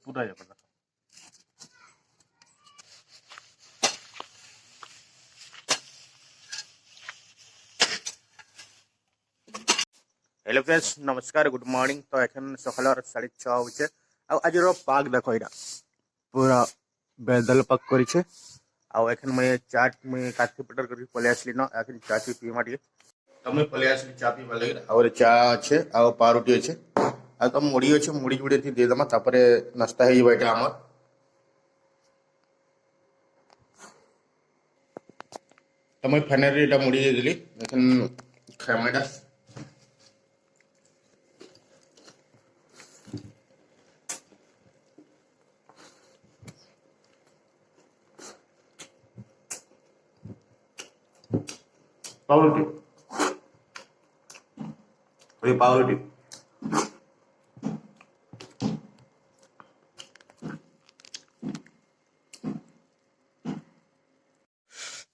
पूरा जबरदस्त। Hello friends, नमस्कार, गुड मॉर्निंग। तो एखन सकाल 6:30 होचे। आज पाग देखो यहाँ पूरा बेदल पाग करी एखन मैं चाट मुझे काठी पटर कर पलि आसली न एखन चा टी पीमा टे तो मुझे पलि आसली चा पीवा लगे। और चा अच्छे आ पाउरुटी अच्छे आ तो मुड़ी अच्छे मुड़ी जुड़े थी देदमा तापर नाश्ता है ये आमर। तो मुझे फाइनाली ये मुड़ी देदेली एखन खामाटा पाउरुटी पाउरुटी।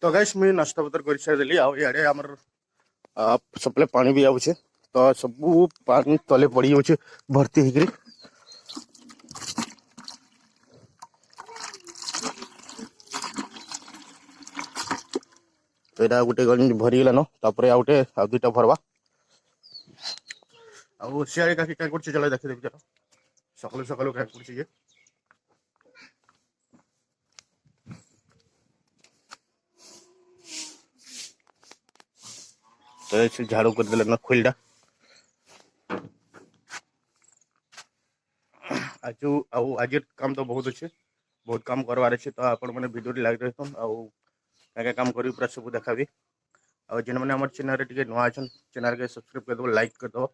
तो गैस मुझे नाश्ता पतर कर सारी आड़े आमर सप्लाय पानी भी आउे तो सबू पानी तले पड़ी जाऊे भर्ती होकर। तो यहाँ गोटे गंज भरीगलान तापर आउ गोटे आ दुईटा भरवा आउ सियाड़े का क्या कर चला देखी देवी चलो सकालू सकालू क्या कर तो ऐसे झाड़ू कर देना खोलटा आज आज काम तो बहुत अच्छे बहुत काम करवार अच्छे। तो आपण मैंने वीडियो लाइक रखन आउ क्या काम करी पूरा सब देखाबी। और जेन मैंने हमारे चैनल टे नुआ अच्छन चैनल के सब्सक्राइब कर दो लाइक कर दो।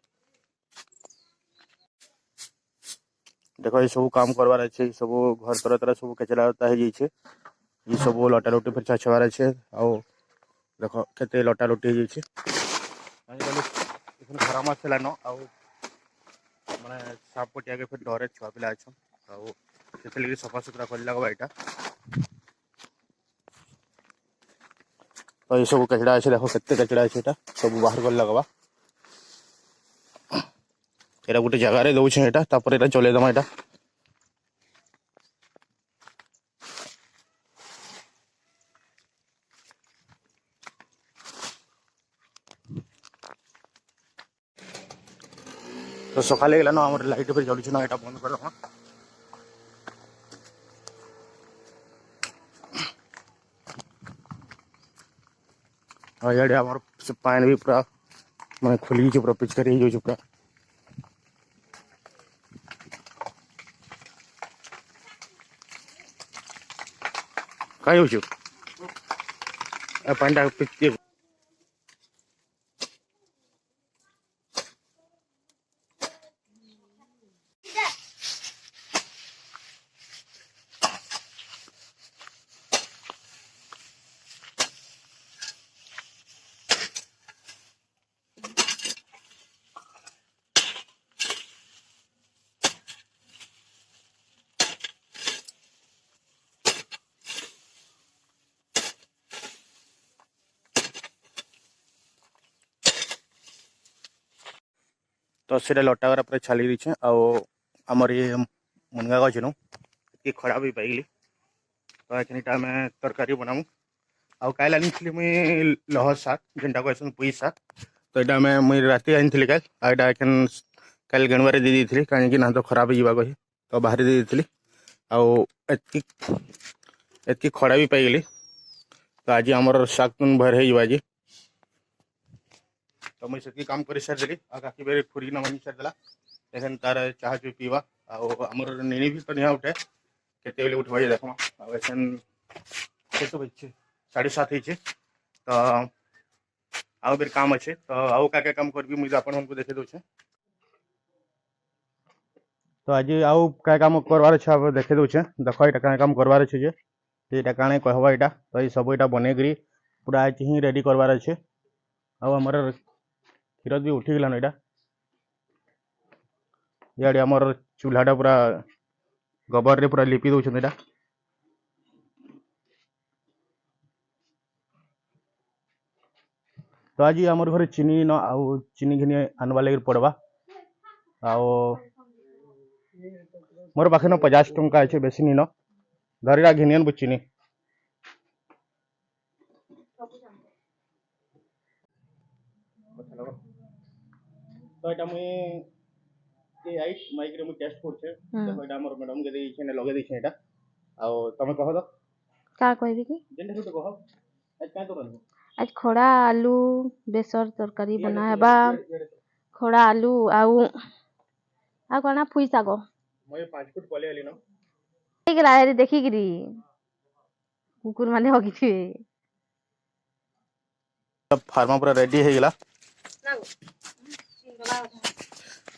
देखो ये सब काम करवार अच्छे सब घर तरह तरह सब कचरा है ये सब लटा लुटी फिर छाछवार अच्छे आउ देख के लटा लुटी खरा मास न आउ मैंने साफ पटिया के फिर डरे छुआ पिला अच्छन से सफा सुतरा कर लगवा यहाँ। तो ये सब कचड़ा अच्छे देखो के कचड़ा अच्छे सब बाहर कर लगवा यहाँ गोटे जगार दौचे यहाँ चलेदमा यहाँ। तो सकाल गलान आम लाइट फिर जलुचे ना यहाँ बंद कर ये आम पानी भी पूरा मैं खोली पूरा पिचकारी हो पूरा कहीं हो पानी पिच तो से लटा गुरा पूरा छाली दीछे आमर ये मुनगा गछ नु ये खड़ा भी पाइली। तो एखन मैं तरकारी बनामु आउ काल आनी मुई लह शाग जेनटा कहसन पुई शाग। तो यहाँ मैं मुई राति आनी काल एखन काल गेणुआर दे दी कहीं ना तो खराब हो कही तो बाहर दे दी आती खड़ा भी पाइली। तो आज आमर शाग तुन भर हो आज तो मुझे से काम कर सारी आखि बेर खुरी न बनी सारीदेला एखन तार चाह चु पीवा आमर नेनी भी तो निहा उठे के उठवा देखमा एखन तो बजे 7:30 तो आउ बेर काम अच्छे तो आउ क्या काम करी मुझे आपण को देखे दूचे। तो आज आउ क्या काम करवार अच्छे आप देखे दूचे देख यहाँ क्या काम करवार अच्छे जे यहाँ काणे कहवा यहाँ तो ये सब यहाँ बनईकरी पूरा आज ही रेडी करवार अच्छे आमर क्षीर भी उठीगलान यहाँ इे आमर चूल्हाटा पूरा गोबर रे पूरा लिपि दौरान यहाँ। तो आज आमर घर चीनी न आउ चीनी घिनी आनवा लगे पड़वा मोर पाखे न 50 टंका अच्छे बेसी नी न धरीरा घिनियन बुच्चिनी तो एटा मुई ए आइट माइक रे मु टेस्ट करछे देखो एटा हमर मैडम के देई छे ने लगे देई छे एटा आ तमे कह दो का कहबी की जेने तो कह आज का तो रहनु आज खड़ा आलू बेसर तरकारी बना हेबा खड़ा आलू आ कना पुई साग मैं 5 फुट पले आली न ठीक ला देखी गिरी कुकुर माने होगी थी फार्मा पूरा रेडी हे गेला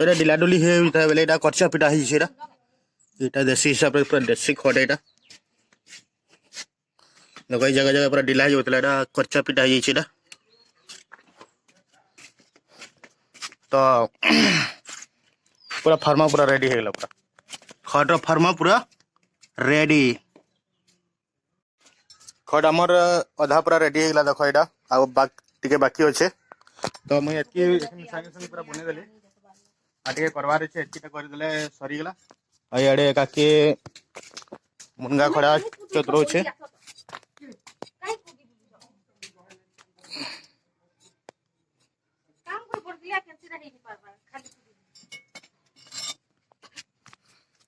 एटा डिला डुली हे उता बेले एटा कच्चा पिटा हे छेरा एटा देसी हिसाब रे पूरा देसी खड एटा देखो जगह जगह पूरा डिला हे होतला एटा कच्चा पिटा हे छेरा तो पूरा फार्मा पूरा रेडी हे गेला पूरा खड रो फार्मा पूरा रेडी खड हमर आधा पूरा रेडी हे गेला देखो एटा आ टिके बाकी अच्छे तो मुझे संगे संगे पूरा बने देली आटे करवार अच्छे एतिटा कर देले सरी गेला आ याडे काके मुनगा खड़ा चतरो छे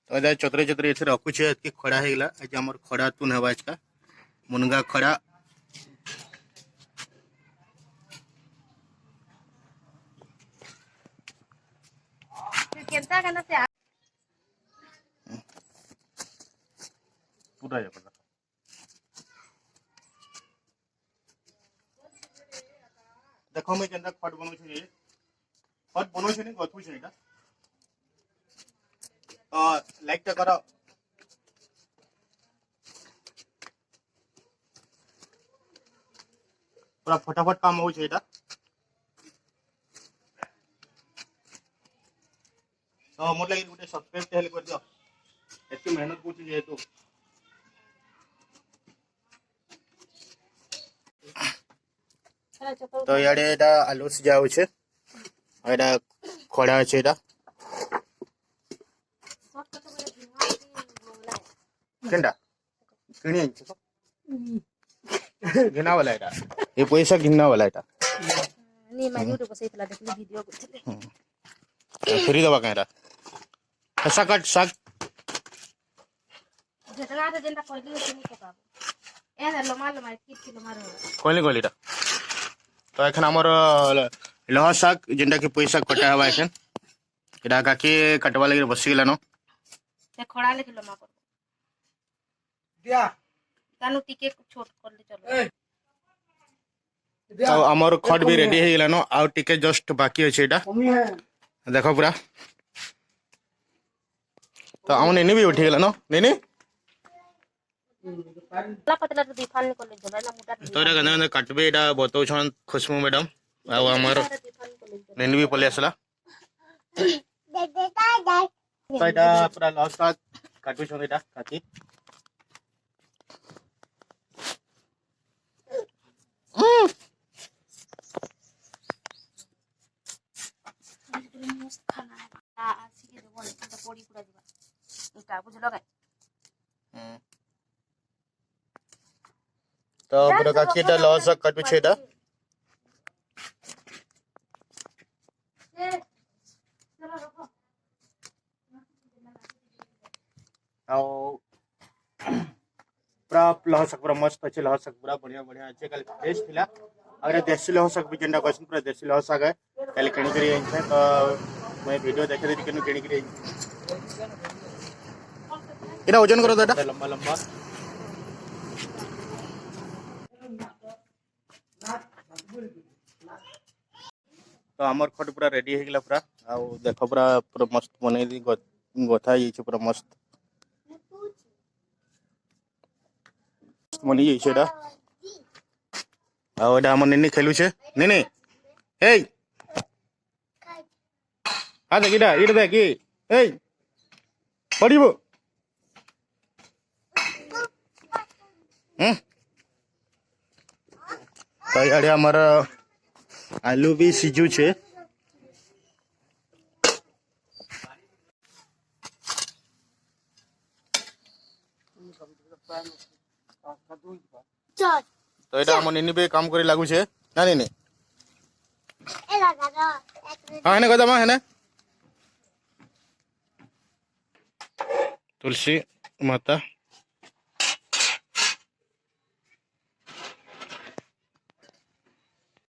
तो एदा चतरे चतरे एथे रखु छे एति खड़ा हे गेला आज हमर खड़ा तुन हेबा आज का मुनगा खड़ा पूरा जा पड़ा देखो मैं केंदा खट बनो छे खट बनो छे ने गथु छे एटा लाइक टा करो पूरा फटाफट काम हो छे एटा तो मोर लागि गुटे सब्सक्राइब ते हेले कर दियो एते मेहनत पूछ जे तो तो याडे एटा आलू सिजा हो छे एटा खड़ा छे एटा केंडा किणी आइछ तो घिना वाला एटा ये पैसा घिना वाला एटा नी मा यूट्यूब बसैतला देखली वीडियो करथले फ्री दबा केरा ऐसा कट साग जेतरा रे जेंटा कहली से नी पकाबो ए लमा लमा किलो मार कहली कहलीटा तो एखन हमर लह साग जेंटा के पैसा कटा हवा एखन एटा काके कटवा लागि बसि गेला न ते खड़ा ले किलो मा कर दिया तानु टिके छोट कर ले चलो तो हमर खट भी रेडी हे गेला न आ टिके जस्ट बाकी अछि एटा देखो पूरा तो आउ नेनी भी उठी गेला न नेनी ला पतला तो दिफाल निकल ले जला ना मोटा तो एटा गंदा गंदा काटबे एटा बतो छन खुशबू मैडम आ हमर नेनी भी पले असला तो एटा पूरा लॉस का काटू छन एटा काटी खाना आ आसी के देबो ने त पोड़ी पुरा दिबा इटा बुझलो गाय तो पूरा काकी एटा लॉस काटू छे एटा आओ पूरा लहसक पूरा मस्त अच्छे लहसक पूरा बढ़िया बढ़िया अच्छे कल फ्रेश थिला अगर देसी लहसक भी जेंडा क्वेश्चन पूरा देसी लहसक है कल किणी करी आइछे तो मैं वीडियो देखे देती केनु किणी करी इना वजन करो दादा लंबा लंबा तो हमर खट पूरा रेडी हे गेला पूरा आ देखो पूरा पूरा मस्त बनै दी गथा ये पूरा मस्त मनी ये छेडा आ ओडा हमर नेनी खेलु छे नेनी ए आ देखिडा इड देखि ए पडिबो तो याडे हमर आलू भी सीजू छे તો এটা আমার নিনি বে কাম করে লাগুছে না নিনি হ্যাঁ হেনে কথা মা হেনে তুলসী মাতা